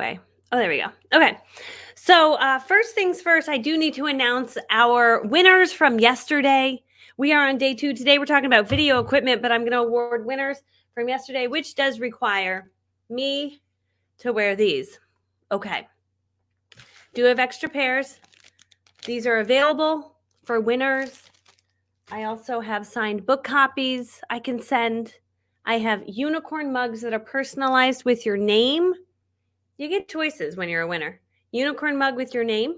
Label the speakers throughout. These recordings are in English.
Speaker 1: away. Oh, there we go. Okay. So first things first, I do need to announce our winners from yesterday. We are on day 2. Today we're talking about video equipment, but I'm going to award winners from yesterday, which does require me to wear these. Okay. Do have extra pairs. These are available for winners. I also have signed book copies I can send. I have unicorn mugs that are personalized with your name. You get choices when you're a winner. Unicorn mug with your name.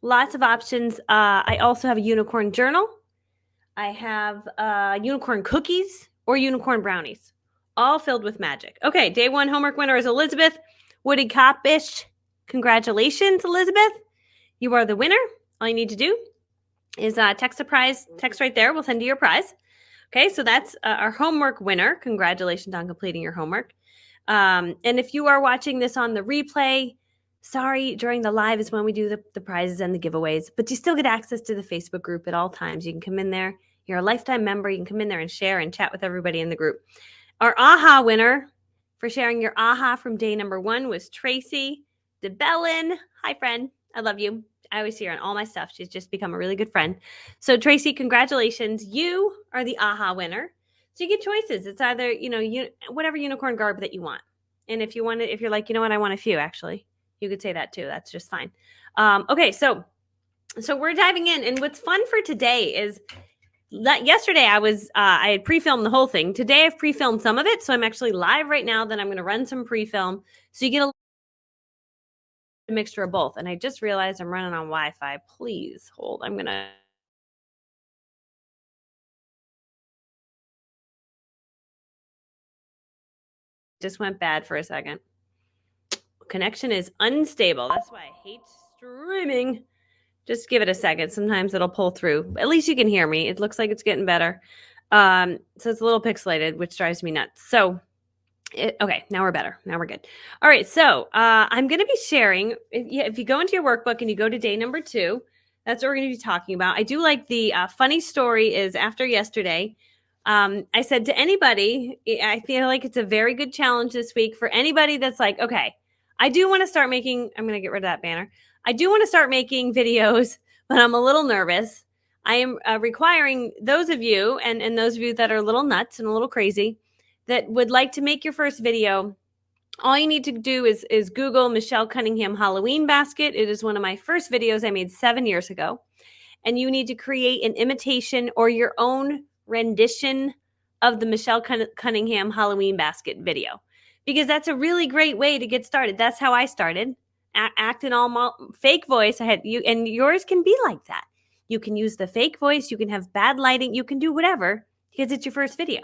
Speaker 1: Lots of options. I also have a unicorn journal. I have unicorn cookies or unicorn brownies, all filled with magic. Okay, day 1 homework winner is Elizabeth Woody Coppish. Congratulations, Elizabeth. You are the winner. All you need to do is text a prize. Text right there. We'll send you your prize. Okay, so that's our homework winner. Congratulations on completing your homework. And if you are watching this on the replay, sorry, during the live is when we do the prizes and the giveaways, but you still get access to the Facebook group at all times. You can come in there. You're a lifetime member. You can come in there and share and chat with everybody in the group. Our AHA winner for sharing your AHA from day number 1 was Tracy DeBellin. Hi, friend. I love you. I always see her on all my stuff. She's just become a really good friend. So Tracy, congratulations. You are the AHA winner. So you get choices. It's either, whatever unicorn garb that you want. And if you're like, you know what, I want a few, actually, you could say that too. That's just fine. Okay. So we're diving in. And what's fun for today is that yesterday I had pre-filmed the whole thing. Today I've pre-filmed some of it. So I'm actually live right now. Then I'm going to run some pre-film. So you get a mixture of both. And I just realized I'm running on Wi-Fi. Please hold. I'm going to. Just went bad for a second. Connection is unstable. That's why I hate streaming. Just give it a second. Sometimes it'll pull through. At least you can hear me. It looks like it's getting better. So it's a little pixelated, which drives me nuts. So, okay, now we're better. Now we're good. All right, so I'm going to be sharing. If you go into your workbook and you go to day number 2, that's what we're going to be talking about. I do like the funny story is after yesterday, I said to anybody, I feel like it's a very good challenge this week for anybody that's like, okay, I do want to start making, I'm going to get rid of that banner. I do want to start making videos, but I'm a little nervous. I am requiring those of you and those of you that are a little nuts and a little crazy that would like to make your first video. All you need to do is Google Michelle Cunningham Halloween basket. It is one of my first videos I made 7 years ago. And you need to create an imitation or your own rendition of the Michelle Cunningham Halloween basket video, because that's a really great way to get started. That's how I started. Acting all fake voice. I had you, and yours can be like that. You can use the fake voice. You can have bad lighting. You can do whatever because it's your first video,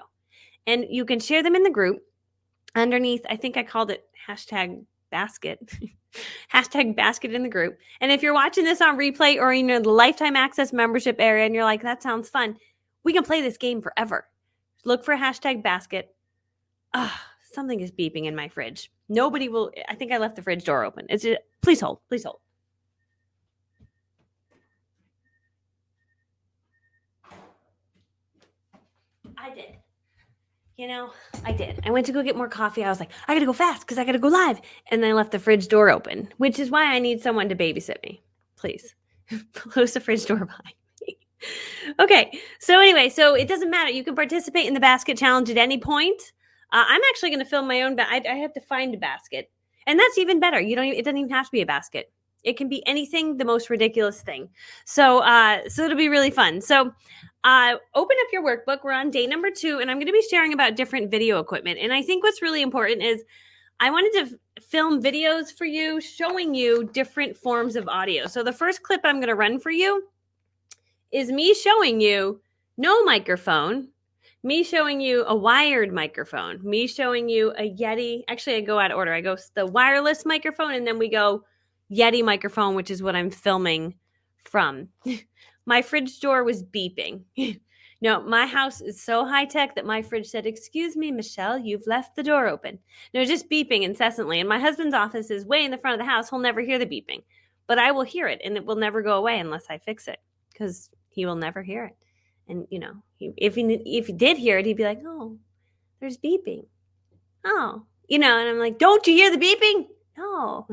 Speaker 1: and you can share them in the group underneath. I think I called it hashtag basket. Hashtag basket in the group. And if you're watching this on replay or in the lifetime access membership area and you're like, that sounds fun, we can play this game forever. Look for hashtag basket. Something is beeping in my fridge. Nobody will. I think I left the fridge door open. Please hold. Please hold. I did. I did. I went to go get more coffee. I was like, I got to go fast because I got to go live. And then I left the fridge door open, which is why I need someone to babysit me. Please close the fridge door behind me. Okay. So anyway, so it doesn't matter. You can participate in the basket challenge at any point. I'm actually going to film my own. I have to find a basket, and that's even better. It doesn't even have to be a basket. It can be anything, the most ridiculous thing. So it'll be really fun. So open up your workbook. We're on day number 2, and I'm going to be sharing about different video equipment. And I think what's really important is I wanted to film videos for you, showing you different forms of audio. So the first clip I'm going to run for you is me showing you no microphone, me showing you a wired microphone, me showing you a Yeti. Actually, I go out of order. I go the wireless microphone, and then we go Yeti microphone, which is what I'm filming from. My fridge door was beeping. No, my house is so high tech that my fridge said, "Excuse me, Michelle, you've left the door open." No, just beeping incessantly. And my husband's office is way in the front of the house. He'll never hear the beeping, but I will hear it, and it will never go away unless I fix it, because he will never hear it. And, if he did hear it, he'd be like, "Oh, there's beeping. Oh, and I'm like, don't you hear the beeping? No,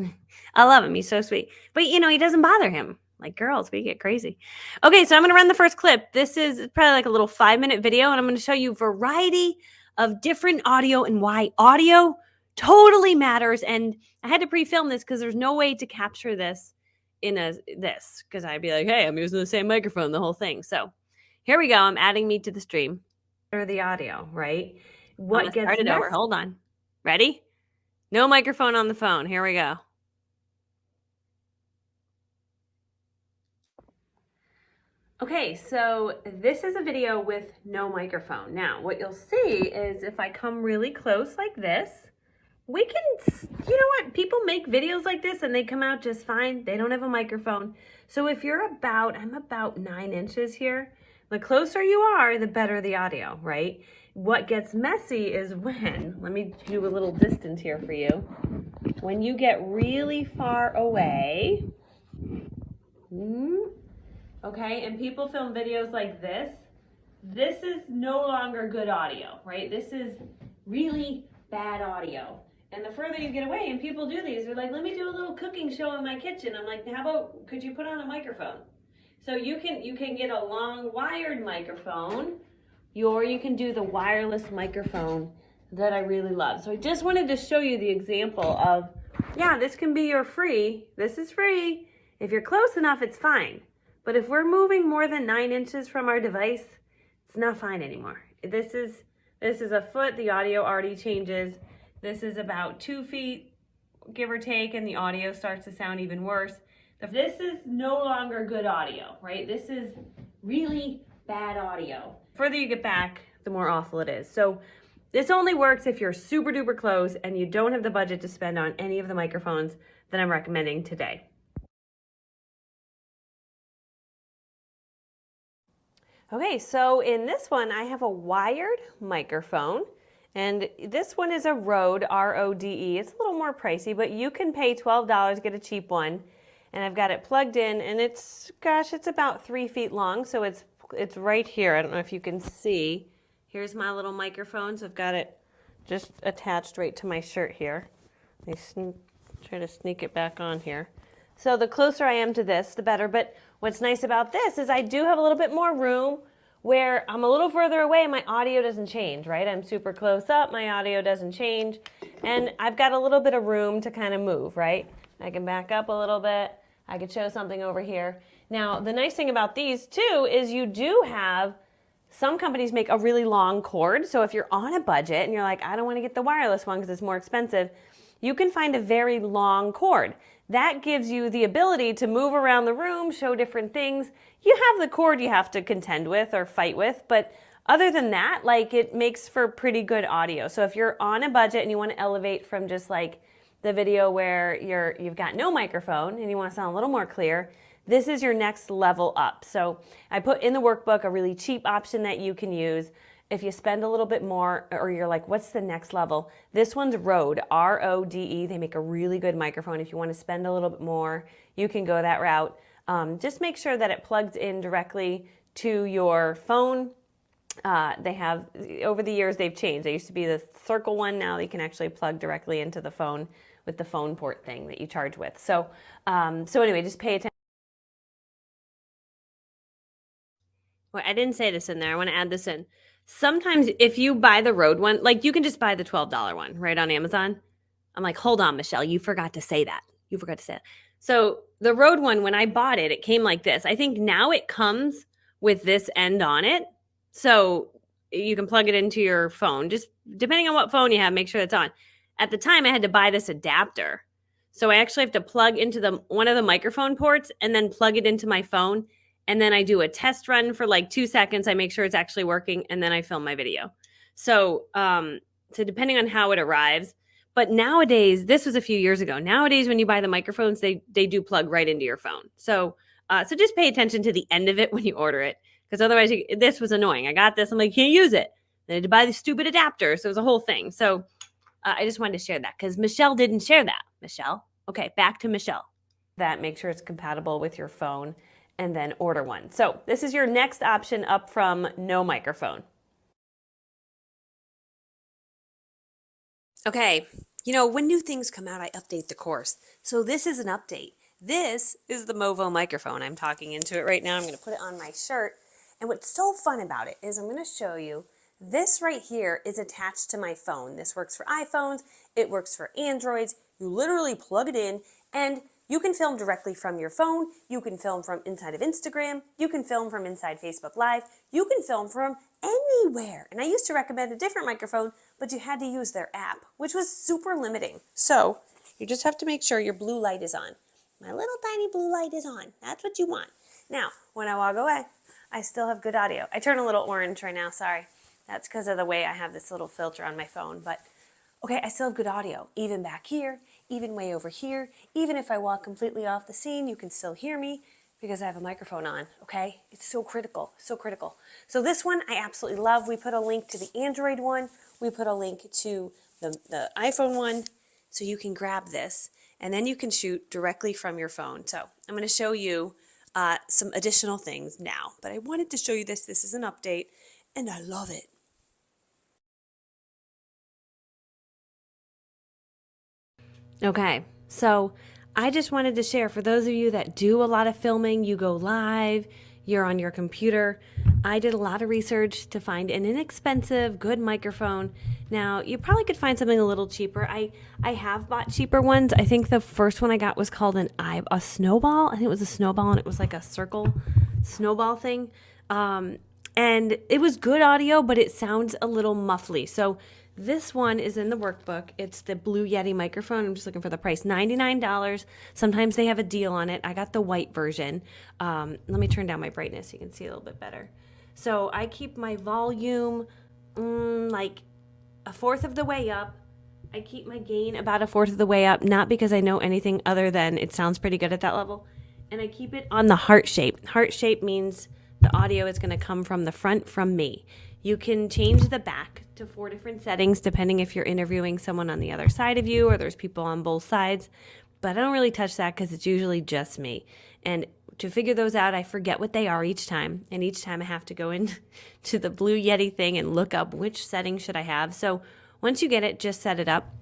Speaker 1: I love him. He's so sweet. But you know, he doesn't bother him. Like girls, we get crazy. Okay, so I'm gonna run the first clip. This is probably like a little 5-minute video, and I'm gonna show you a variety of different audio and why audio totally matters. And I had to pre-film this because there's no way to capture this in this because I'd be like, hey, I'm using the same microphone, the whole thing. So here we go. I'm adding me to the stream. Or the audio, right? What gets started over? Hold on. Ready? No microphone on the phone. Here we go. Okay, so this is a video with no microphone. Now, what you'll see is if I come really close like this, we can, you know what? People make videos like this and they come out just fine. They don't have a microphone. So if you're I'm about 9 inches here. The closer you are, the better the audio, right? What gets messy is when, let me do a little distance here for you. When you get really far away, okay, and people film videos like this is no longer good audio, right? This is really bad audio. And the further you get away, and people do these, they're like, let me do a little cooking show in my kitchen. I'm like, how about, could you put on a microphone? So you can get a long wired microphone, or you can do the wireless microphone that I really love. So I just wanted to show you the example of, yeah, this can be your free. This is free. If you're close enough, it's fine. But if we're moving more than 9 inches from our device, it's not fine anymore. This is a foot. The audio already changes. This is about 2 feet, give or take, and the audio starts to sound even worse. This is no longer good audio, right? This is really bad audio. The further you get back, the more awful it is. So this only works if you're super duper close and you don't have the budget to spend on any of the microphones that I'm recommending today. Okay, so in this one, I have a wired microphone, and this one is a Rode, R-O-D-E. It's a little more pricey, but you can pay $12, get a cheap one, and I've got it plugged in, and it's, gosh, it's about 3 feet long, so it's right here. I don't know if you can see. Here's my little microphone, so I've got it just attached right to my shirt here. Let me try to sneak it back on here. So the closer I am to this, the better. But what's nice about this is I do have a little bit more room where I'm a little further away and my audio doesn't change, right? I'm super close up, my audio doesn't change. And I've got a little bit of room to kind of move, right? I can back up a little bit. I could show something over here. Now, the nice thing about these too is you do have, some companies make a really long cord. So if you're on a budget and you're like, I don't want to get the wireless one because it's more expensive, you can find a very long cord. That gives you the ability to move around the room, show different things. You have the cord you have to contend with or fight with, but other than that, like, it makes for pretty good audio. So if you're on a budget and you want to elevate from just like the video where you've got no microphone and you want to sound a little more clear, this is your next level up. So I put in the workbook a really cheap option that you can use. If you spend a little bit more, or you're like, what's the next level? This one's Rode, R-O-D-E. They make a really good microphone. If you want to spend a little bit more, you can go that route. Just make sure that it plugs in directly to your phone. They have, over the years, they've changed. They used to be the circle one. Now they can actually plug directly into the phone with the phone port thing that you charge with. So, so anyway, just pay attention. Well, I didn't say this in there. I want to add this in. Sometimes if you buy the Rode one, like you can just buy the $12 one right on Amazon. I'm like, hold on, Michelle, you forgot to say that. You forgot to say that. So the Rode one, when I bought it, it came like this. I think now it comes with this end on it. So you can plug it into your phone. Just depending on what phone you have, make sure it's on. At the time, I had to buy this adapter. So I actually have to plug into one of the microphone ports and then plug it into my phone. And then I do a test run for like 2 seconds. I make sure it's actually working, and then I film my video. So, so depending on how it arrives. But nowadays, this was a few years ago. Nowadays, when you buy the microphones, they do plug right into your phone. So, so just pay attention to the end of it when you order it, because otherwise, this was annoying. I got this. I'm like, can't use it. Then I had to buy the stupid adapter. So it was a whole thing. So I just wanted to share that because Michelle didn't share that. Michelle. Okay, back to Michelle. That make sure it's compatible with your phone, and then order one. So this is your next option up from no microphone. Okay, You know, when new things come out, I update the course. So this is an update. This is the Movo microphone. I'm talking into it right now. I'm going to put it on my shirt. And what's so fun about it is I'm going to show you this right here is attached to my phone. This works for iPhones. It works for Androids. You literally plug it in and you can film directly from your phone. You can film from inside of Instagram. You can film from inside Facebook Live. You can film from anywhere. And I used to recommend a different microphone, but you had to use their app, which was super limiting. So you just have to make sure your blue light is on. My little tiny blue light is on. That's what you want. Now, when I walk away, I still have good audio. I turn a little orange right now, sorry. That's because of the way I have this little filter on my phone. But okay, I still have good audio, even back here, even way over here. Even if I walk completely off the scene, you can still hear me because I have a microphone on, okay? It's so critical, so critical. So this one I absolutely love. We put a link to the Android one. We put a link to the iPhone one, so you can grab this, and then you can shoot directly from your phone. So I'm going to show you some additional things now, but I wanted to show you this. This is an update, and I love it. Okay, so I just wanted to share for those of you that do a lot of filming, you go live, you're on your computer. I did a lot of research to find an inexpensive, good microphone. Now, you probably could find something a little cheaper. I have bought cheaper ones. I think the first one I got was called a snowball. I think it was a snowball, and it was like a circle snowball thing. And it was good audio, but it sounds a little muffly. So this one is in the workbook. It's the Blue Yeti microphone. I'm just looking for the price, $99. Sometimes they have a deal on it. I got the white version. Let me turn down my brightness so you can see a little bit better. So I keep my volume like a fourth of the way up. I keep my gain about a fourth of the way up, not because I know anything other than it sounds pretty good at that level. And I keep it on the heart shape. Heart shape means the audio is going to come from the front from me. You can change the back to 4 different settings depending if you're interviewing someone on the other side of you or there's people on both sides. But I don't really touch that because it's usually just me. And to figure those out, I forget what they are each time. And each time I have to go into the Blue Yeti thing and look up which setting should I have. So once you get it, just set it up.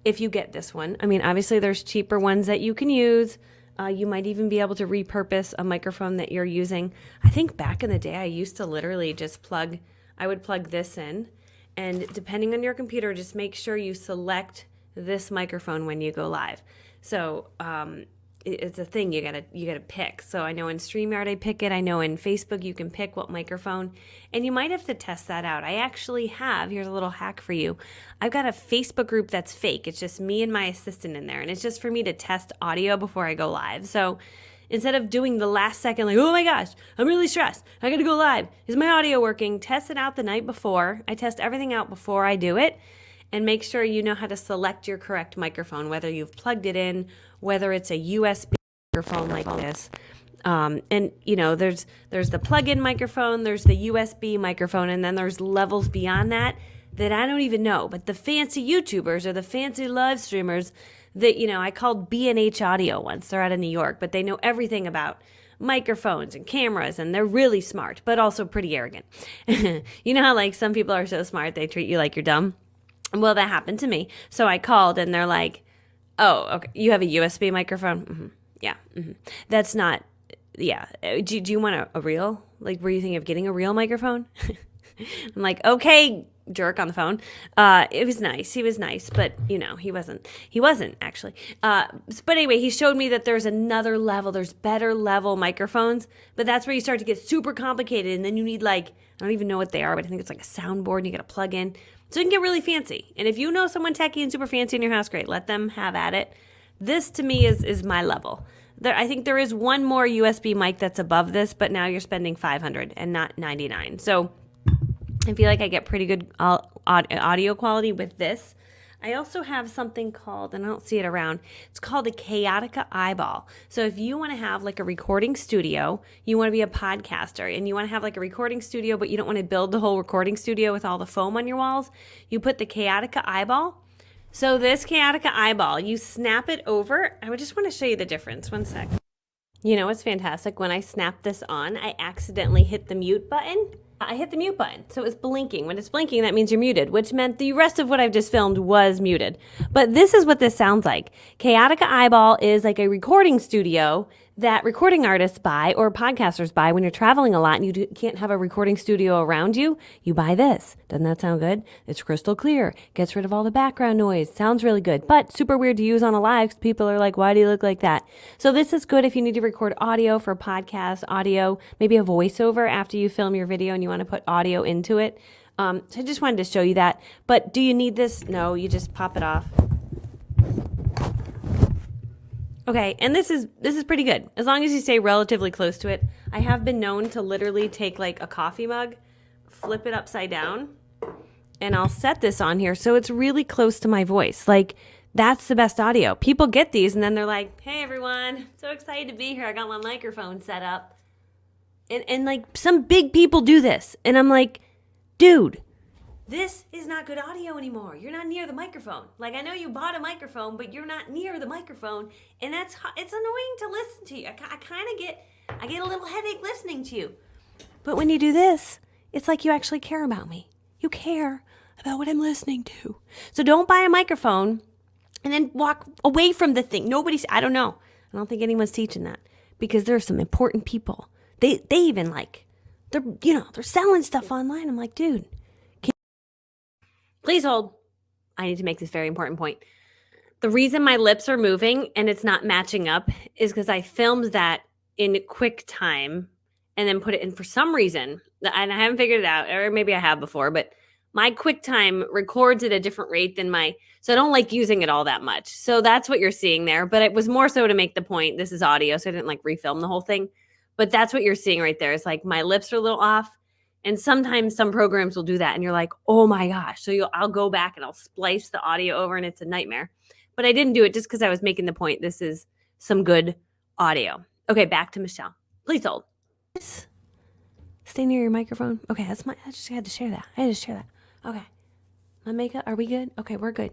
Speaker 1: If you get this one, I mean, obviously there's cheaper ones that you can use. You might even be able to repurpose a microphone that you're using. I think back in the day, I used to literally just I would plug this in, and depending on your computer, just make sure you select this microphone when you go live. So it's a thing you gotta pick. So I know in StreamYard I pick it. I know in Facebook you can pick what microphone, and you might have to test that out. I actually have, here's a little hack for you. I've got a Facebook group that's fake. It's just me and my assistant in there, and it's just for me to test audio before I go live. So instead of doing the last second, like, oh my gosh, I'm really stressed, I gotta go live, is my audio working? Test it out the night before. I test everything out before I do it, and make sure you know how to select your correct microphone, whether you've plugged it in, whether it's a USB microphone like this. And you know, there's the plug-in microphone, there's the USB microphone, and then there's levels beyond that I don't even know. But the fancy YouTubers or the fancy live streamers that, you know, I called B&H Audio once. They're out of New York, but they know everything about microphones and cameras, and they're really smart, but also pretty arrogant. You know how like some people are so smart they treat you like you're dumb? Well, that happened to me. So I called and they're like, oh, okay, you have a USB microphone? Mm-hmm. Yeah. Mm-hmm. That's not, yeah. Do you want a real? Like, were you thinking of getting a real microphone? I'm like, okay, jerk on the phone. It was nice. He was nice, but you know, he wasn't actually. But anyway, he showed me that there's another level. There's better level microphones, but that's where you start to get super complicated. And then you need like, I don't even know what they are, but I think it's like a soundboard and you got to plug in. So you can get really fancy. And if you know someone techie and super fancy in your house, great, let them have at it. This to me is my level. I think there is one more USB mic that's above this, but now you're spending $500 and not $99. So I feel like I get pretty good audio quality with this. I also have something called, and I don't see it around, it's called a Chaotica Eyeball. So if you want to have like a recording studio, you want to be a podcaster, and you want to have like a recording studio, but you don't want to build the whole recording studio with all the foam on your walls, you put the Chaotica Eyeball. So this Chaotica Eyeball, you snap it over. I would just want to show you the difference. One sec. You know what's fantastic? When I snapped this on, I accidentally hit the mute button. I hit the mute button, so it was blinking. When it's blinking, that means you're muted, which meant the rest of what I've just filmed was muted. But this is what this sounds like. Chaotica Eyeball is like a recording studio that recording artists buy or podcasters buy when you're traveling a lot and you can't have a recording studio around you. You buy this. Doesn't that sound good? It's crystal clear. Gets rid of all the background noise. Sounds really good, but super weird to use on a live because people are like, why do you look like that? So this is good if you need to record audio for podcast, audio, maybe a voiceover after you film your video and you want to put audio into it. So I just wanted to show you that. But do you need this? No, you just pop it off. Okay, and this is pretty good. As long as you stay relatively close to it. I have been known to literally take like a coffee mug, flip it upside down, and I'll set this on here so it's really close to my voice. Like, that's the best audio. People get these and then they're like, hey everyone, so excited to be here. I got my microphone set up. And like some big people do this. And I'm like, dude, this is not good audio anymore. You're not near the microphone. Like, I know you bought a microphone, but you're not near the microphone. And it's annoying to listen to you. I get a little headache listening to you. But when you do this, it's like you actually care about me. You care about what I'm listening to. So don't buy a microphone and then walk away from the thing. I don't know. I don't think anyone's teaching that because there are some important people. They even like, they're selling stuff online. I'm like, dude, please hold. I need to make this very important point. The reason my lips are moving and it's not matching up is because I filmed that in QuickTime and then put it in for some reason. And I haven't figured it out, or maybe I have before, but my QuickTime records at a different rate than so I don't like using it all that much. So that's what you're seeing there. But it was more so to make the point. This is audio, so I didn't like refilm the whole thing. But that's what you're seeing right there. It's like my lips are a little off. And sometimes some programs will do that and you're like, oh my gosh. So I'll go back and I'll splice the audio over and it's a nightmare. But I didn't do it just because I was making the point. This is some good audio. Okay, back to Michelle. Please hold. Stay near your microphone. Okay, I just had to share that. Okay. My makeup, are we good? Okay, we're good.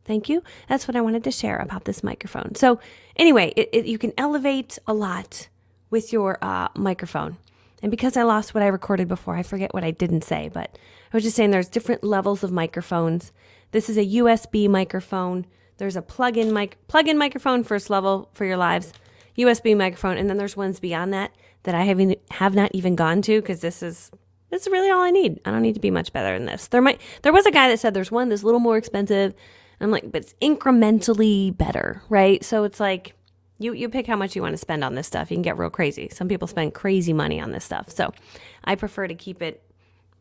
Speaker 1: Thank you. That's what I wanted to share about this microphone. So anyway, you can elevate a lot with your microphone. And because I lost what I recorded before, I forget what I didn't say, but I was just saying there's different levels of microphones. This is a USB microphone. There's a plug-in microphone, first level for your lives, USB microphone, and then there's ones beyond that I have not even gone to because this is really all I need. I don't need to be much better than this. There was a guy that said there's one that's a little more expensive. I'm like, but it's incrementally better, right? So it's like, you pick how much you want to spend on this stuff. You can get real crazy. Some people spend crazy money on this stuff. So I prefer to keep it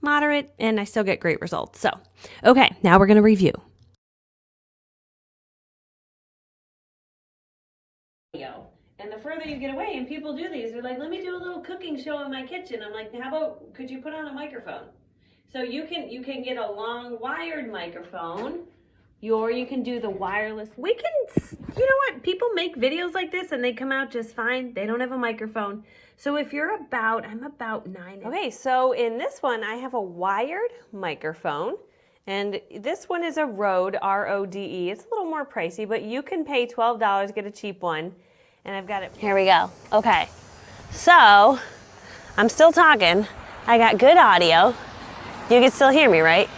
Speaker 1: moderate and I still get great results. So, okay, now we're going to review. And the further you get away, and people do these, they're like, let me do a little cooking show in my kitchen. I'm like, how about, could you put on a microphone? So you can get a long wired microphone, or you can do the wireless. You know what? People make videos like this and they come out just fine. They don't have a microphone. So if you're I'm about 9. Okay, so in this one, I have a wired microphone. And this one is a Rode, R-O-D-E. It's a little more pricey, but you can pay $12, get a cheap one. And I've got it. Here we go. Okay. So I'm still talking. I got good audio. You can still hear me, right?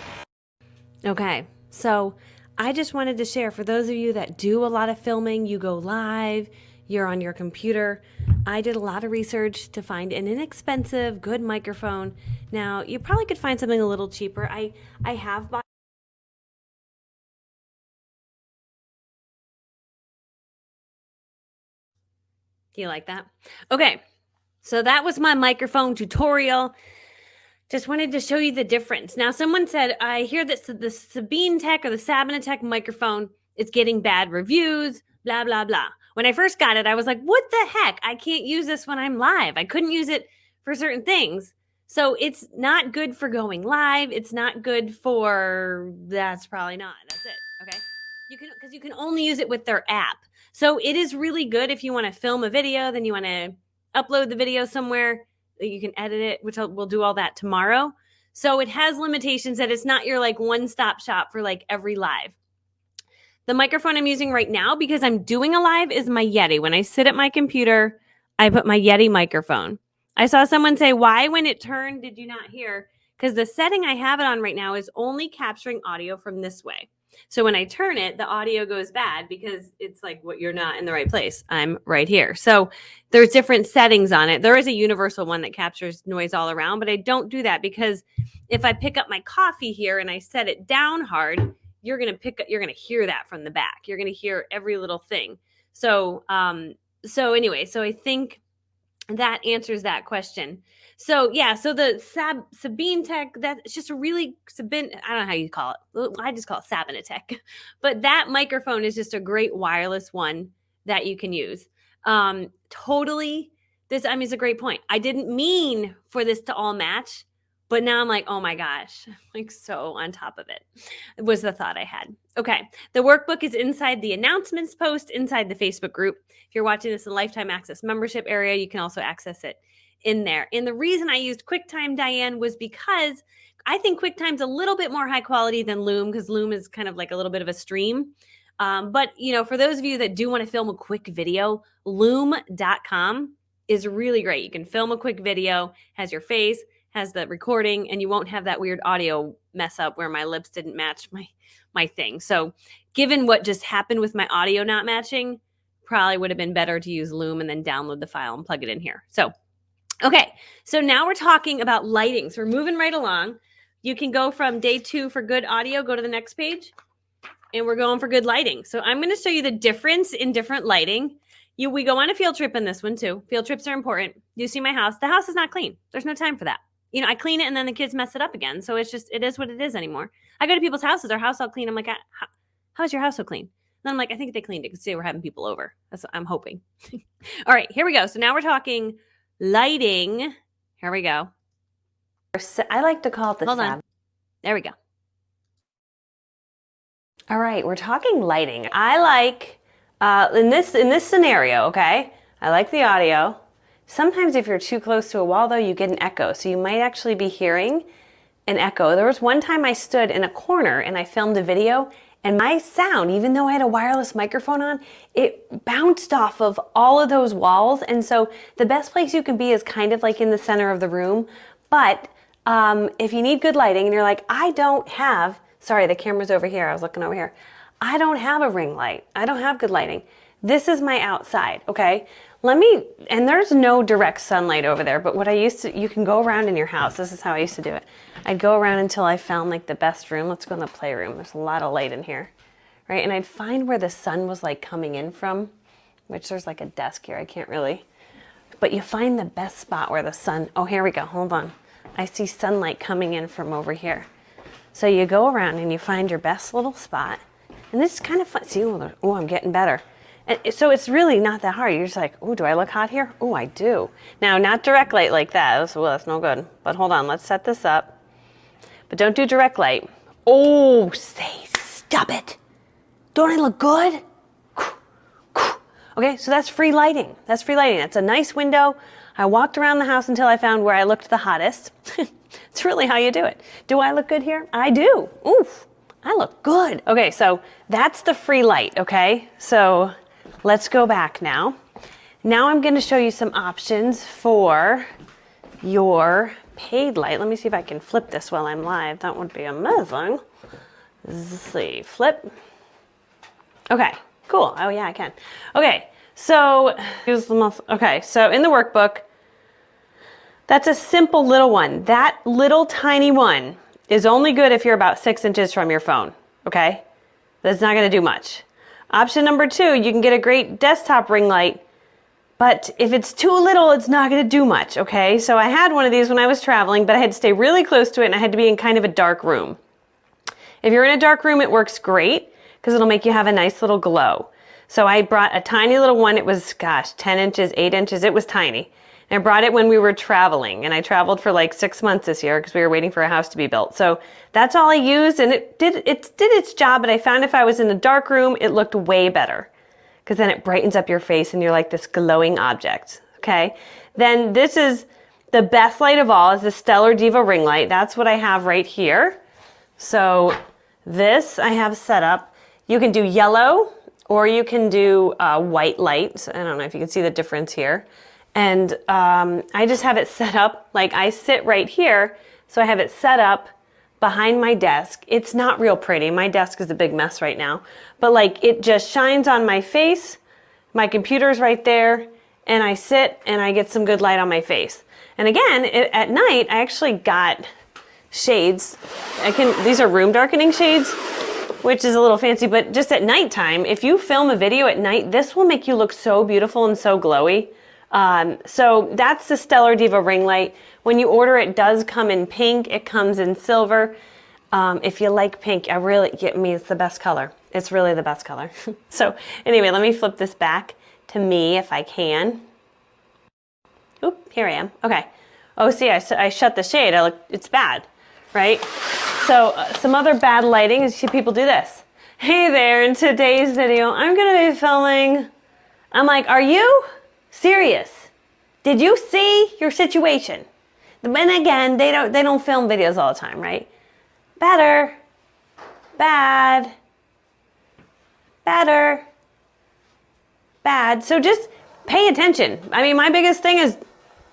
Speaker 1: Okay. So I just wanted to share for those of you that do a lot of filming, you go live, you're on your computer. I did a lot of research to find an inexpensive, good microphone. Now, you probably could find something a little cheaper. I have bought. Do you like that? Okay. So that was my microphone tutorial. Just wanted to show you the difference. Now, someone said, I hear that the Sabine Tech or the Sabinatech microphone is getting bad reviews, blah, blah, blah. When I first got it, I was like, what the heck? I can't use this when I'm live. I couldn't use it for certain things. So it's not good for going live. It's not good for, that's probably not. That's it. Okay. Because you can only use it with their app. So it is really good if you want to film a video, then you want to upload the video somewhere. You can edit it, which we'll do all that tomorrow. So it has limitations that it's not your like one-stop shop for like every live. The microphone I'm using right now because I'm doing a live is my Yeti. When I sit at my computer, I put my Yeti microphone. I saw someone say, why when it turned did you not hear? Because the setting I have it on right now is only capturing audio from this way. So when I turn it, the audio goes bad because it's like, what, you're not in the right place. I'm right here. So there's different settings on it. There is a universal one that captures noise all around, but I don't do that because if I pick up my coffee here and I set it down hard, you're going to hear that from the back. You're going to hear every little thing. So anyway, so I think that answers that question. So yeah, so the Sabine Tech, that's just a really Sabine, I don't know how you call it. I just call it Sabina Tech. But that microphone is just a great wireless one that you can use. Totally, it's a great point. I didn't mean for this to all match, but now I'm like, oh my gosh, I'm like so on top of it. It was the thought I had. Okay, the workbook is inside the announcements post inside the Facebook group. If you're watching this in Lifetime Access membership area, you can also access it in there. And the reason I used QuickTime, Diane, was because I think QuickTime's a little bit more high quality than Loom, because Loom is kind of like a little bit of a stream. But, for those of you that do want to film a quick video, loom.com is really great. You can film a quick video, has your face, has the recording, and you won't have that weird audio mess up where my lips didn't match my thing. So given what just happened with my audio not matching, probably would have been better to use Loom and then download the file and plug it in here. So, okay. So now we're talking about lighting. So we're moving right along. You can go from day 2 for good audio, go to the next page, and we're going for good lighting. So I'm going to show you the difference in different lighting. We go on a field trip in this one too. Field trips are important. You see my house. The house is not clean. There's no time for that. I clean it and then the kids mess it up again. So it is what it is anymore. I go to people's houses, their house all clean. I'm like, how's your house so clean? And I'm like, I think they cleaned it because they were having people over. That's what I'm hoping. All right, here we go. So now we're talking lighting. Here we go.
Speaker 2: I like to call it the
Speaker 1: Hold on. There we go.
Speaker 2: All right, we're talking lighting. I like, in this scenario, okay, I like the audio. Sometimes if you're too close to a wall, though, you get an echo. So you might actually be hearing an echo. There was one time I stood in a corner and I filmed a video, and my sound, even though I had a wireless microphone on, it bounced off of all of those walls. And so the best place you can be is kind of like in the center of the room. But if you need good lighting and you're like, I don't have, sorry, the camera's over here. I was looking over here. I don't have a ring light. I don't have good lighting. This is my outside, okay? And there's no direct sunlight over there, but you can go around in your house. This is how I used to do it. I'd go around until I found like the best room. Let's go in the playroom. There's a lot of light in here, right? And I'd find where the sun was like coming in from, which there's like a desk here. I can't really, but you find the best spot where the sun, oh, here we go. Hold on. I see sunlight coming in from over here. So you go around and you find your best little spot. And this is kind of fun. See, oh, I'm getting better. And so it's really not that hard. You're just like, oh, do I look hot here? Oh, I do. Now, not direct light like that. That's no good. But hold on, let's set this up. But don't do direct light. Oh, stop it. Don't I look good? Okay, so that's free lighting. That's free lighting. That's a nice window. I walked around the house until I found where I looked the hottest. It's really how you do it. Do I look good here? I do. Oof, I look good. Okay, so that's the free light, okay? So let's go back now. Now I'm going to show you some options for your paid light. Let me see if I can flip this while I'm live. That would be amazing. Let's see, flip. Okay, cool. Oh yeah, I can. Okay, so here's the most. Okay, so in the workbook, that's a simple little one. That little tiny one is only good if you're about 6 inches from your phone. Okay, that's not going to do much. Option number 2, you can get a great desktop ring light, but if it's too little, it's not going to do much, okay? So I had one of these when I was traveling, but I had to stay really close to it, and I had to be in kind of a dark room. If you're in a dark room, it works great because it'll make you have a nice little glow. So I brought a tiny little one. It was, 10 inches, 8 inches. It was tiny. And I brought it when we were traveling, and I traveled for like 6 months this year because we were waiting for a house to be built. So that's all I used, and it did its job, but I found if I was in a dark room, it looked way better because then it brightens up your face and you're like this glowing object, okay? Then this is the best light of all, is the Stellar Diva ring light. That's what I have right here. So this I have set up. You can do yellow or you can do white light. So I don't know if you can see the difference here. And I just have it set up, like I sit right here, so I have it set up behind my desk. It's not real pretty. My desk is a big mess right now, but like it just shines on my face. My computer's right there, and I sit and I get some good light on my face. And again, at night, I actually got shades. These are room darkening shades, which is a little fancy, but just at nighttime, if you film a video at night, this will make you look so beautiful and so glowy. So that's the Stellar Diva ring light. When you order it, does come in pink. It comes in silver. If you like pink, it's the best color. It's really the best color. So anyway, let me flip this back to me if I can. Oop, here I am. Okay. Oh, see, I shut the shade. It's bad, right? So some other bad lighting is people do this. Hey there, in today's video, I'm gonna be filming. I'm like, are you serious? Did you see your situation? And again, they don't film videos all the time, right? Better, bad, better, bad. So just pay attention. I mean, my biggest thing is,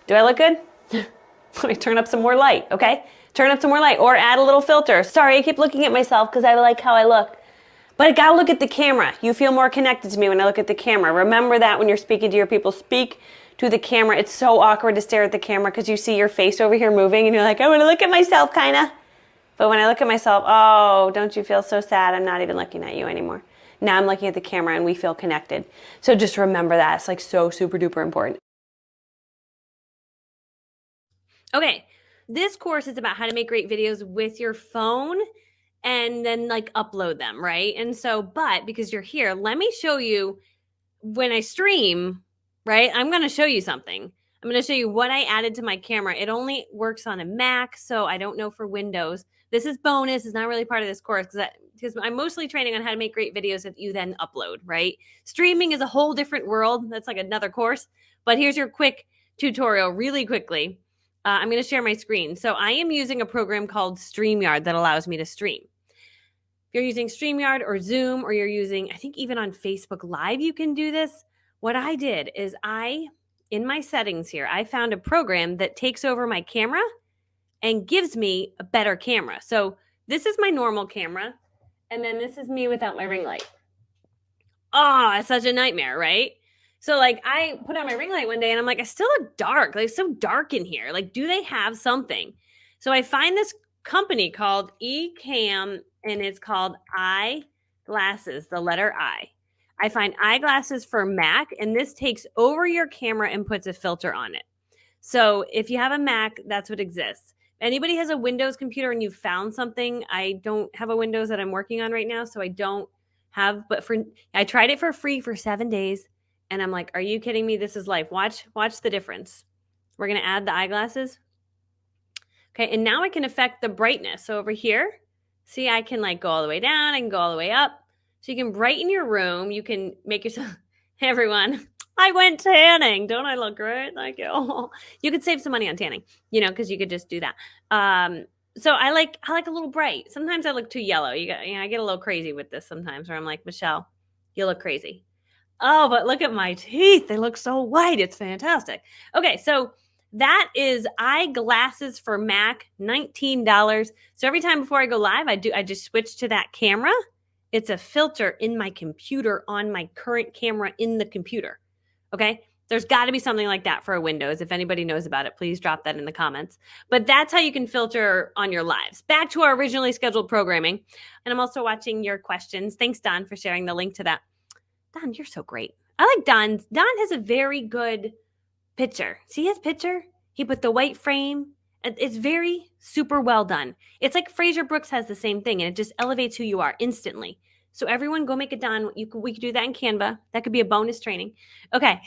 Speaker 2: do I look good? Let me turn up some more light, okay? Turn up some more light or add a little filter. Sorry, I keep looking at myself because I like how I look. But I gotta look at the camera. You feel more connected to me when I look at the camera. Remember that when you're speaking to your people. Speak to the camera. It's so awkward to stare at the camera because you see your face over here moving and you're like, I want to look at myself, kinda. But when I look at myself, oh, don't you feel so sad? I'm not even looking at you anymore. Now I'm looking at the camera and we feel connected. So just remember that. It's like so super duper important.
Speaker 1: Okay, this course is about how to make great videos with your phone and then like upload them, right? And so, but because you're here, let me show you when I stream, right? I'm going to show you something. I'm going to show you what I added to my camera. It only works on a Mac, so I don't know for Windows. This is bonus. It's not really part of this course because I'm mostly training on how to make great videos that you then upload, right? Streaming is a whole different world. That's like another course. But here's your quick tutorial really quickly. I'm going to share my screen. So I am using a program called StreamYard that allows me to stream. If you're using StreamYard or Zoom, or you're using, I think even on Facebook Live, you can do this. What I did is in my settings here, I found a program that takes over my camera and gives me a better camera. So this is my normal camera, and then this is me without my ring light. Oh, it's such a nightmare, right? So like I put on my ring light one day and I'm like, I still look dark. Like it's so dark in here. Like, do they have something? So I find this company called Ecamm, and it's called Eyeglasses, the letter I. I find Eyeglasses for Mac, and this takes over your camera and puts a filter on it. So if you have a Mac, that's what exists. If anybody has a Windows computer and you found something, I don't have a Windows that I'm working on right now, so I don't have, but I tried it for free for 7 days. And I'm like, are you kidding me? This is life. Watch the difference. We're going to add the eyeglasses. Okay, and now I can affect the brightness. So over here, see, I can like go all the way down. I can go all the way up. So you can brighten your room. You can make yourself, hey everyone, I went tanning. Don't I look great? Thank you. You could save some money on tanning, because you could just do that. So I like a little bright. Sometimes I look too yellow. I get a little crazy with this sometimes where I'm like, Michelle, you look crazy. Oh, but look at my teeth. They look so white. It's fantastic. Okay, so that is Eyeglasses for Mac, $19. So every time before I go live, I just switch to that camera. It's a filter in my computer on my current camera in the computer. Okay? There's got to be something like that for a Windows. If anybody knows about it, please drop that in the comments. But that's how you can filter on your lives. Back to our originally scheduled programming. And I'm also watching your questions. Thanks, Don, for sharing the link to that. Don, you're so great. I like Don. Don has a very good picture. See his picture? He put the white frame. It's very super well done. It's like Fraser Brooks has the same thing, and it just elevates who you are instantly. So everyone go make a Don. We could do that in Canva. That could be a bonus training. Okay.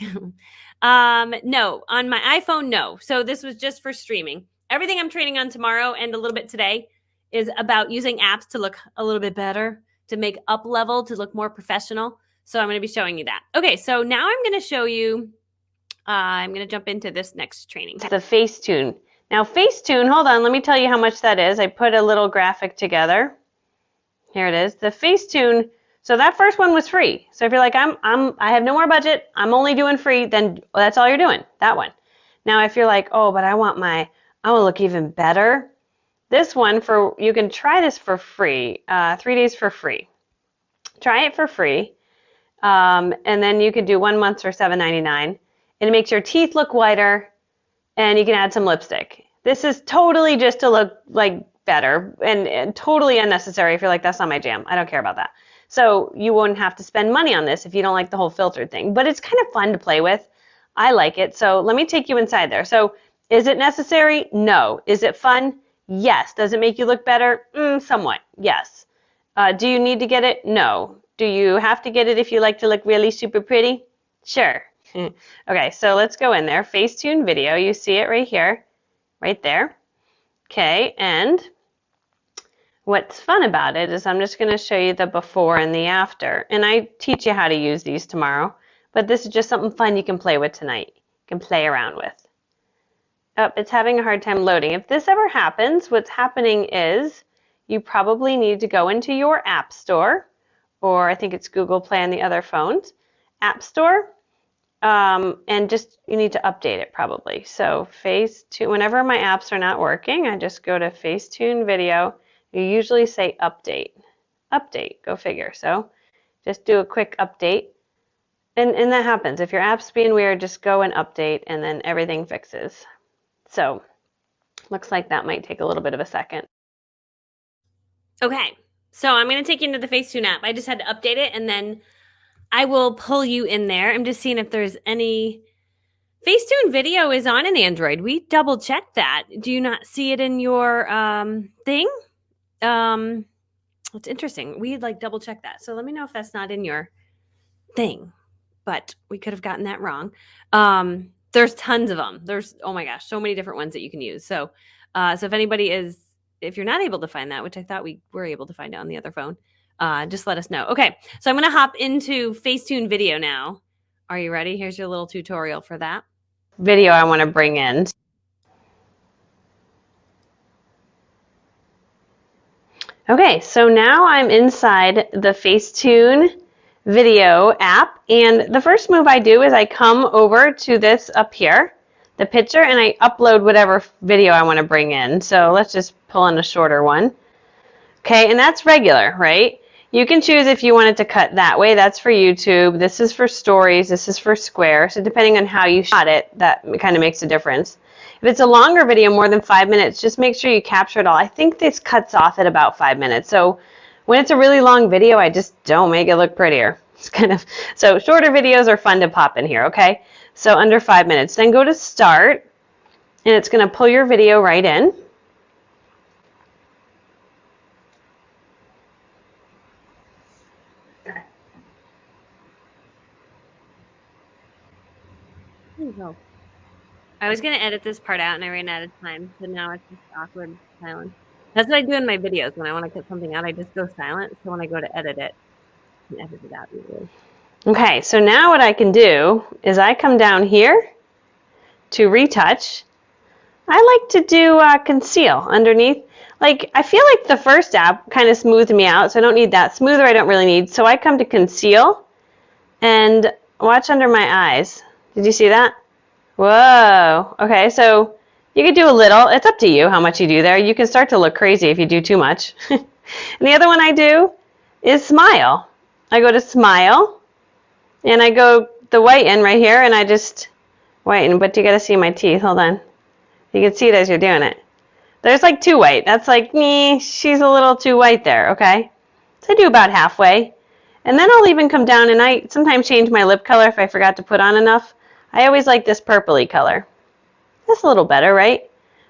Speaker 1: No, on my iPhone, no. So this was just for streaming. Everything I'm training on tomorrow and a little bit today is about using apps to look a little bit better, to make up level, to look more professional. So I'm going to be showing you that. Okay, so now I'm going to show you, I'm going to jump into this next training.
Speaker 2: The Facetune. Now Facetune, hold on, let me tell you how much that is. I put a little graphic together. Here it is. The Facetune, So that first one was free. So if you're like, I have no more budget, I'm only doing free, then that's all you're doing, that one. Now, if you're like, oh, but I want to look even better. This one, you can try this for free, 3 days for free. Try it for free. And then you could do 1 month for $7.99. And it makes your teeth look whiter, and you can add some lipstick. This is totally just to look like better and totally unnecessary if you're like, that's not my jam. I don't care about that. So you won't have to spend money on this if you don't like the whole filtered thing. But it's kind of fun to play with. I like it. So let me take you inside there. So is it necessary? No. Is it fun? Yes. Does it make you look better? Somewhat. Yes. Do you need to get it? No. Do you have to get it if you like to look really super pretty? Sure. Okay, so let's go in there. Facetune video. You see it right here, right there. Okay, and what's fun about it is I'm just going to show you the before and the after. And I teach you how to use these tomorrow. But this is just something fun you can play with tonight. You can play around with. Oh, it's having a hard time loading. If this ever happens, what's happening is you probably need to go into your App Store, or I think it's Google Play on the other phones, App Store, and just you need to update it probably. So Facetune, whenever my apps are not working, I just go to Facetune video. You usually say update. Update, go figure. So just do a quick update. And that happens. If your app's being weird, just go and update and then everything fixes. So looks like that might take a little bit of a second.
Speaker 1: Okay, so I'm going to take you into the Facetune app. I just had to update it, and then I will pull you in there. I'm just seeing if there's any... Facetune video is on an Android. We double-checked that. Do you not see it in your thing? It's interesting. We double-checked that. So let me know if that's not in your thing. But we could have gotten that wrong. There's tons of them. There's, oh my gosh, so many different ones that you can use. So if you're not able to find that, which I thought we were able to find it on the other phone, just let us know. Okay, so I'm going to hop into Facetune video now. Are you ready? Here's your little tutorial for that.
Speaker 2: Video I want to bring in. Okay, so now I'm inside the Facetune video app, and the first move I do is I come over to this up here, the picture, and I upload whatever video I want to bring in. So let's just pull in a shorter one. Okay, and that's regular, right? You can choose if you wanted to cut that way. That's for YouTube. This is for stories. This is for Square. So depending on how you shot it, that kind of makes a difference. If it's a longer video, more than 5 minutes, just make sure you capture it all. I think this cuts off at about 5 minutes. So when it's a really long video, I just don't make it look prettier. It's kind of, so shorter videos are fun to pop in here, okay? So under 5 minutes. Then go to Start, and it's going to pull your video right in.
Speaker 1: I was going to edit this part out, and I ran out of time, so now it's just awkward silence. That's what I do in my videos. When I want to cut something out, I just go silent, so when I go to edit it, I can edit it out easily.
Speaker 2: Okay, so now what I can do is I come down here to retouch. I like to do conceal underneath. I feel like the first app kind of smoothed me out, so I don't need that. Smoother I don't really need. So I come to conceal and watch under my eyes. Did you see that? Whoa. Okay, so you could do a little. It's up to you how much you do there. You can start to look crazy if you do too much. And the other one I do is smile. I go to smile, and I go the whiten right here, and I just whiten. But you got to see my teeth. Hold on. You can see it as you're doing it. There's too white. That's she's a little too white there, okay? So I do about halfway. And then I'll even come down, and I sometimes change my lip color if I forgot to put on enough. I always like this purpley color. That's a little better, right?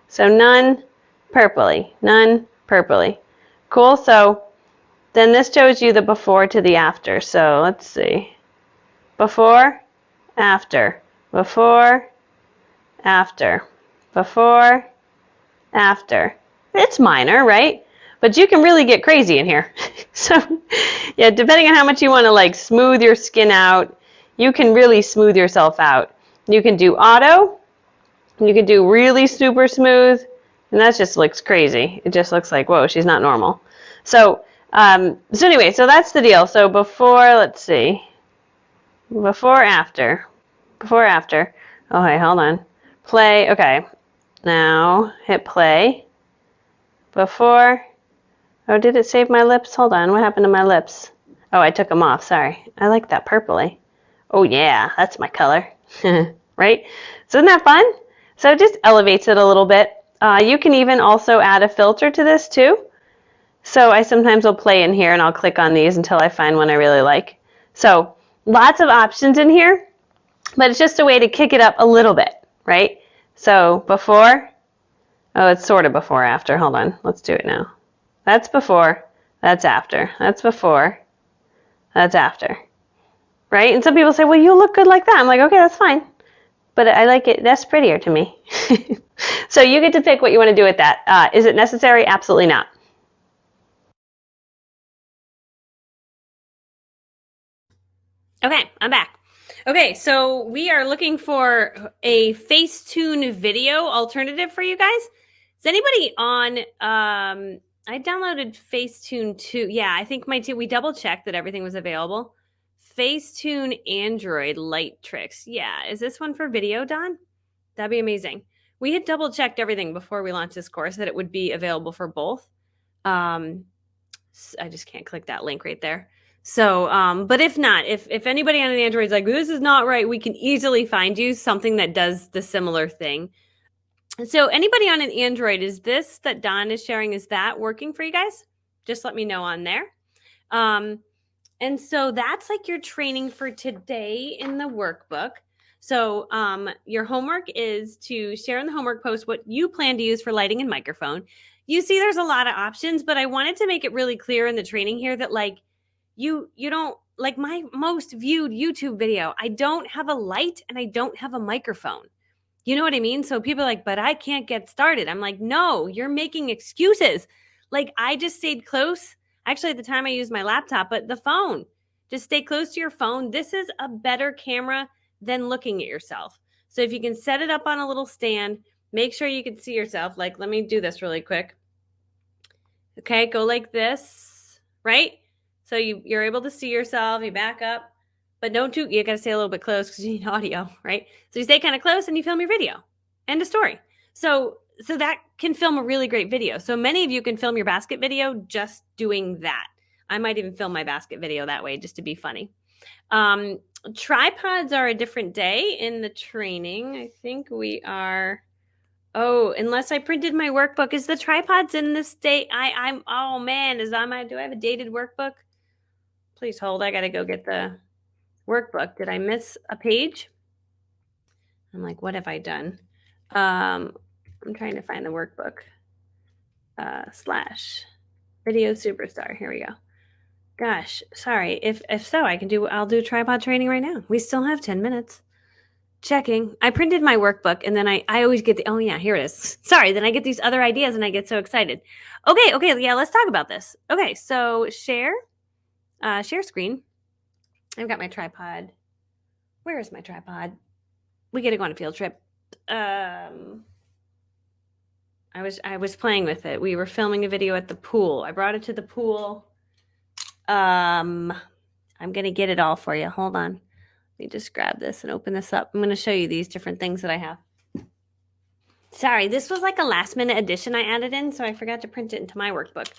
Speaker 2: So none purpley, none purpley. Cool, so then this shows you the before to the after. So let's see. Before, after, before, after, before, after. It's minor, right? But you can really get crazy in here. So yeah, depending on how much you want to smooth your skin out, you can really smooth yourself out. You can do auto, you can do really super smooth, and that just looks crazy. It just looks like, whoa, she's not normal. So So anyway, so that's the deal. So before, let's see, before, after. Okay, hold on. Play, okay. Now hit play. Before, oh, did it save my lips? Hold on, what happened to my lips? Oh, I took them off, sorry. I like that purpley. Oh yeah, that's my color, right? So isn't that fun? So it just elevates it a little bit. You can even also add a filter to this too. So I sometimes will play in here and I'll click on these until I find one I really like. So lots of options in here, but it's just a way to kick it up a little bit, right? So before, oh, it's sort of before, after. Hold on, let's do it now. That's before, that's after. That's before, that's after, right? And some people say, well, you look good like that. I'm like, okay, that's fine. But I like it, that's prettier to me. So you get to pick what you want to do with that. Is it necessary? Absolutely not.
Speaker 1: Okay, I'm back. Okay, so we are looking for a Facetune video alternative for you guys. Is anybody on? I downloaded Facetune 2. Yeah, I think we double checked that everything was available. Facetune Android Light Tricks. Yeah, is this one for video, Don? That'd be amazing. We had double checked everything before we launched this course that it would be available for both. I just can't click that link right there. So, but if not, if anybody on an Android is like, this is not right, we can easily find you something that does the similar thing. So anybody on an Android, is this that Don is sharing, is that working for you guys? Just let me know on there. And so that's like your training for today in the workbook. So your homework is to share in the homework post what you plan to use for lighting and microphone. You see there's a lot of options, but I wanted to make it really clear in the training here that like you don't, like my most viewed YouTube video, I don't have a light and I don't have a microphone. You know what I mean? So people are like, but I can't get started. I'm like, no, you're making excuses. Like I just stayed close. Actually, at the time I used my laptop, but the phone, just stay close to your phone. This is a better camera than looking at yourself. So if you can set it up on a little stand, make sure you can see yourself. Like, let me do this really quick. Okay, go like this, right? So you're able to see yourself, you back up, but don't you got to stay a little bit close because you need audio, right? So you stay kind of close and you film your video. End of story. So that can film a really great video. So many of you can film your basket video just doing that. I might even film my basket video that way just to be funny. Tripods are a different day in the training. I think we are... Oh, unless I printed my workbook. Is the tripods in this date? I'm oh man, do I have a dated workbook? Please hold. I gotta go get the workbook. Did I miss a page? I'm like, what have I done? I'm trying to find the workbook. / video superstar. Here we go. Gosh, sorry. If so, I'll do tripod training right now. We still have 10 minutes. Checking. I printed my workbook and then I always get oh yeah, here it is. Sorry, then I get these other ideas and I get so excited. Okay, yeah, let's talk about this. Okay, so share screen. I've got my tripod. Where is my tripod? We got to go on a field trip. I was playing with it. We were filming a video at the pool. I brought it to the pool. I'm going to get it all for you. Hold on. Let me just grab this and open this up. I'm going to show you these different things that I have. Sorry, this was like a last minute addition I added in, so I forgot to print it into my workbook.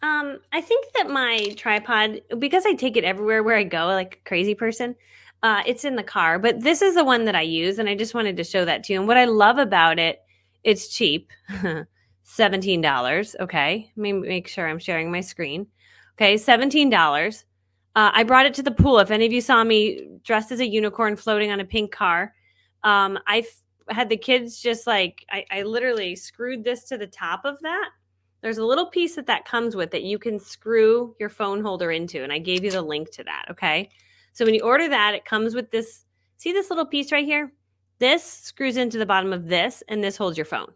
Speaker 1: I think that my tripod, because I take it everywhere where I go, like a crazy person, it's in the car. But this is the one that I use, and I just wanted to show that to you. And what I love about it, it's cheap. $17. Okay, let me make sure I'm sharing my screen. Okay, $17. I brought it to the pool. If any of you saw me dressed as a unicorn floating on a pink car, I had the kids just like, I literally screwed this to the top of that. There's a little piece that comes with that you can screw your phone holder into, and I gave you the link to that, okay? So when you order that, it comes with this, see this little piece right here? This screws into the bottom of this, and this holds your phone.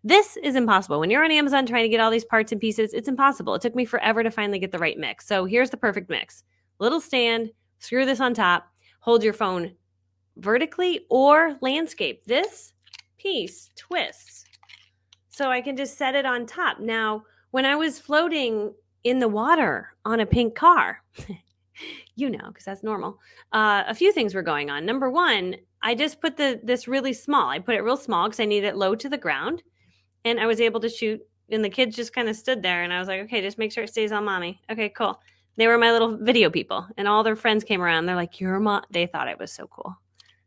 Speaker 1: This is impossible. When you're on Amazon trying to get all these parts and pieces, it's impossible. It took me forever to finally get the right mix. So here's the perfect mix. Little stand, screw this on top, hold your phone vertically or landscape. This piece twists so I can just set it on top. Now, when I was floating in the water on a pink car. You know, because that's normal. A few things were going on. Number one, I just put this really small. I put it real small because I needed it low to the ground, and I was able to shoot. And the kids just kind of stood there, and I was like, okay, just make sure it stays on mommy. Okay, cool. They were my little video people, and all their friends came around. They're like, your mom. They thought it was so cool.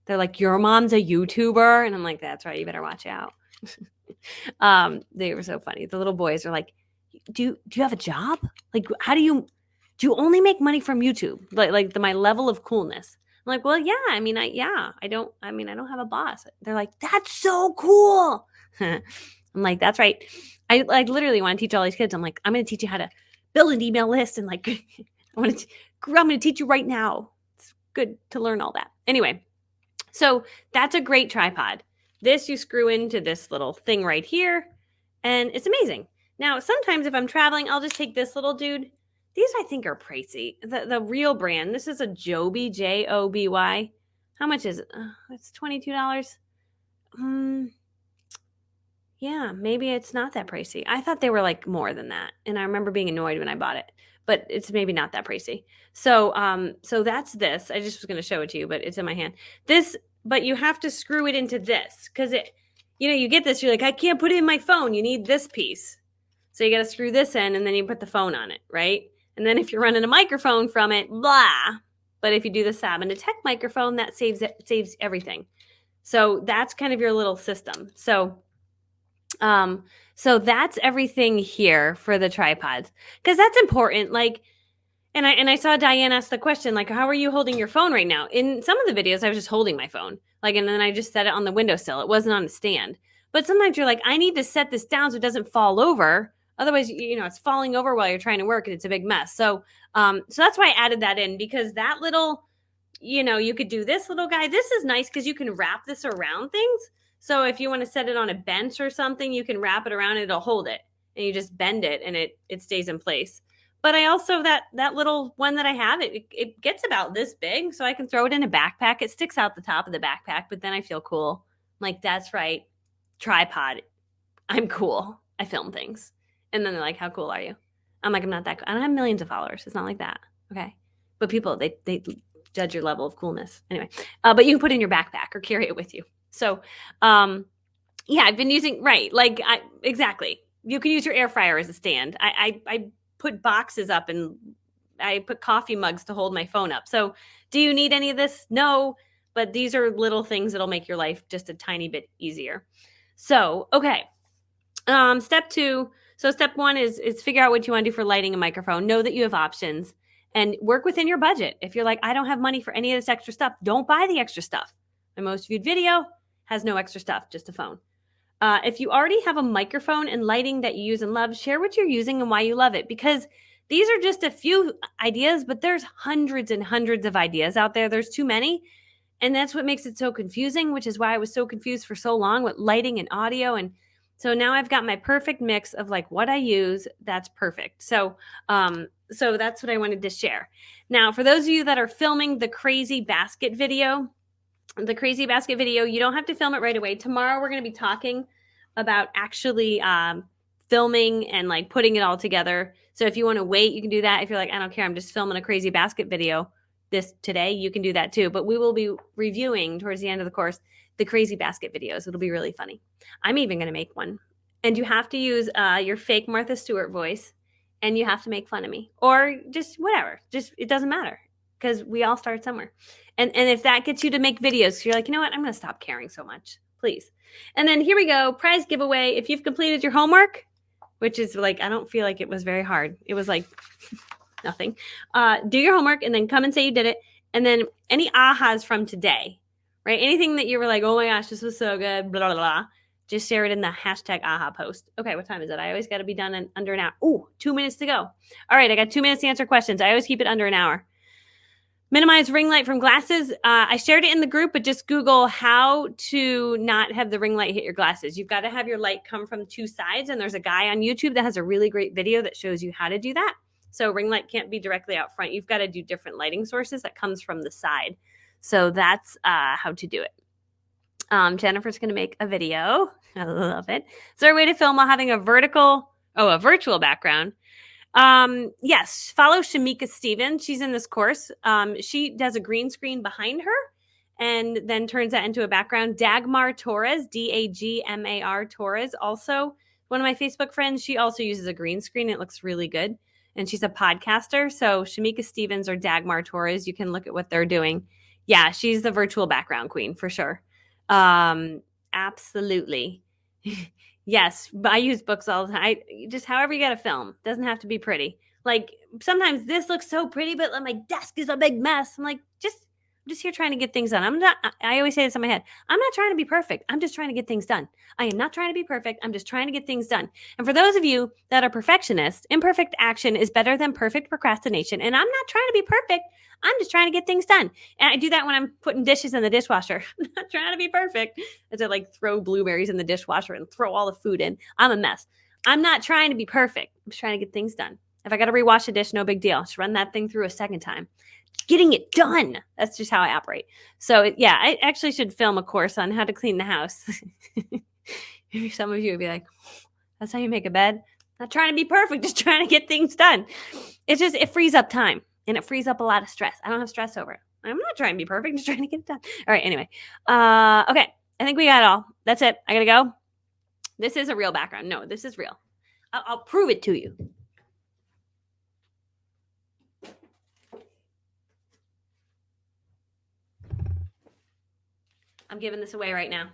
Speaker 1: They're like, your mom's a YouTuber, and I'm like, that's right. You better watch out. They were so funny. The little boys are like, do you have a job? Like, how do you only make money from YouTube? My level of coolness. I'm like, well, yeah. I mean, I don't have a boss. They're like, that's so cool. I'm like, that's right. I literally want to teach all these kids. I'm like, I'm going to teach you how to build an email list, and like, I'm going to teach you right now. It's good to learn all that. Anyway, so that's a great tripod. This you screw into this little thing right here, and it's amazing. Now, sometimes if I'm traveling, I'll just take this little dude. These I think are pricey. The real brand, this is a Joby, Joby. How much is it? It's $22. Yeah, maybe it's not that pricey. I thought they were like more than that. And I remember being annoyed when I bought it, but it's maybe not that pricey. So, so that's this. I just was going to show it to you, but it's in my hand. But you have to screw it into this because you get this, you're like, I can't put it in my phone. You need this piece. So you got to screw this in, and then you put the phone on it, right? And then if you're running a microphone from it, blah. But if you do the Sabin Detect microphone, that saves everything. So that's kind of your little system. So that's everything here for the tripods, because that's important. Like, and I saw Diane ask the question, like, how are you holding your phone right now? In some of the videos, I was just holding my phone, like, and then I just set it on the windowsill. It wasn't on a stand. But sometimes you're like, I need to set this down so it doesn't fall over. Otherwise, it's falling over while you're trying to work, and it's a big mess. So that's why I added that in, because that little, you could do this little guy. This is nice because you can wrap this around things. So if you want to set it on a bench or something, you can wrap it around and it'll hold it, and you just bend it and it stays in place. But I also, that little one that I have, it gets about this big, so I can throw it in a backpack. It sticks out the top of the backpack, but then I feel cool. I'm like, that's right, tripod. I'm cool. I film things. And then they're like, how cool are you? I'm like, I'm not that cool. I don't have millions of followers. It's not like that. Okay. But people, they judge your level of coolness. Anyway, but you can put it in your backpack or carry it with you. So, yeah, I've been using, right. Like, exactly. You can use your air fryer as a stand. I put boxes up, and I put coffee mugs to hold my phone up. So do you need any of this? No, but these are little things that'll make your life just a tiny bit easier. So, okay. Step 2. So step 1 is figure out what you want to do for lighting a microphone. Know that you have options and work within your budget. If you're like, I don't have money for any of this extra stuff, don't buy the extra stuff. My most viewed video has no extra stuff, just a phone. If you already have a microphone and lighting that you use and love, share what you're using and why you love it, because these are just a few ideas, but there's hundreds and hundreds of ideas out there. There's too many. And that's what makes it so confusing, which is why I was so confused for so long with lighting and audio. And so now I've got my perfect mix of like what I use. That's perfect. So that's what I wanted to share. Now, for those of you that are filming the crazy basket video, you don't have to film it right away. Tomorrow, we're going to be talking about actually filming and like putting it all together. So if you want to wait, you can do that. If you're like, I don't care, I'm just filming a crazy basket video today, you can do that too. But we will be reviewing towards the end of the course the crazy basket videos. It'll be really funny. I'm even going to make one. And you have to use your fake Martha Stewart voice, and you have to make fun of me, or just whatever. Just, it doesn't matter, because we all start somewhere. And if that gets you to make videos, you're like, you know what? I'm going to stop caring so much, please. And then here we go. Prize giveaway. If you've completed your homework, which is like, I don't feel like it was very hard. It was like nothing. Do your homework and then come and say you did it. And then any ahas from today, right? Anything that you were like, oh my gosh, this was so good, blah, blah, blah. Just share it in the hashtag aha post. Okay, what time is it? I always got to be done in under an hour. Ooh, 2 minutes to go. All right, I got 2 minutes to answer questions. I always keep it under an hour. Minimize ring light from glasses. I shared it in the group, but just Google how to not have the ring light hit your glasses. You've got to have your light come from two sides, and there's a guy on YouTube that has a really great video that shows you how to do that. So ring light can't be directly out front. You've got to do different lighting sources that comes from the side. So that's how to do it. Jennifer's going to make a video. I love it. Is there a way to film while having a virtual background? Yes, follow Shamika Stevens. She's in this course. She does a green screen behind her and then turns that into a background. Dagmar Torres, Dagmar Torres, also one of my Facebook friends. She also uses a green screen. It looks really good. And she's a podcaster. So Shamika Stevens or Dagmar Torres, you can look at what they're doing. Yeah, she's the virtual background queen for sure. Absolutely. Yes, I use books all the time. Just however you got to film. Doesn't have to be pretty. Like sometimes this looks so pretty, but my desk is a big mess. I'm like, I'm just here trying to get things done. I always say this in my head. I'm not trying to be perfect. I'm just trying to get things done. I am not trying to be perfect. I'm just trying to get things done. And for those of you that are perfectionists, imperfect action is better than perfect procrastination. And I'm not trying to be perfect. I'm just trying to get things done. And I do that when I'm putting dishes in the dishwasher. I'm not trying to be perfect. As I throw blueberries in the dishwasher and throw all the food in. I'm a mess. I'm not trying to be perfect. I'm just trying to get things done. If I got to rewash a dish, no big deal. Just run that thing through a second time. Getting it done. That's just how I operate. So yeah, I actually should film a course on how to clean the house. Maybe some of you would be like, that's how you make a bed? Not trying to be perfect, just trying to get things done. It frees up time and it frees up a lot of stress. I don't have stress over it. I'm not trying to be perfect, just trying to get it done. All right, anyway. Okay, I think we got it all. That's it. I gotta go. This is a real background. No, this is real. I'll prove it to you. I'm giving this away right now.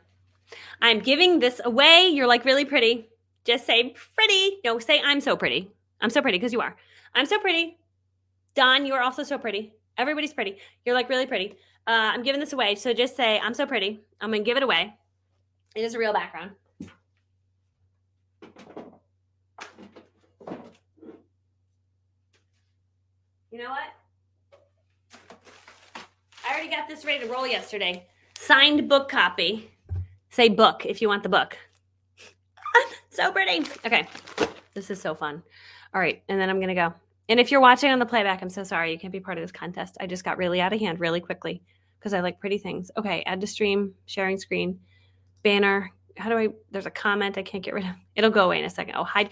Speaker 1: I'm giving this away. You're really pretty. Just say pretty. No, say I'm so pretty. I'm so pretty because you are. I'm so pretty. Don, you are also so pretty. Everybody's pretty. You're really pretty. I'm giving this away. So just say I'm so pretty. I'm going to give it away. It is a real background. You know what? I already got this ready to roll yesterday. Signed book copy. Say book if you want the book. So pretty. Okay. This is so fun. All right. And then I'm going to go. And if you're watching on the playback, I'm so sorry. You can't be part of this contest. I just got really out of hand really quickly because I like pretty things. Okay. Add to stream, sharing screen, banner. There's a comment I can't get rid of. It'll go away in a second. Oh, hide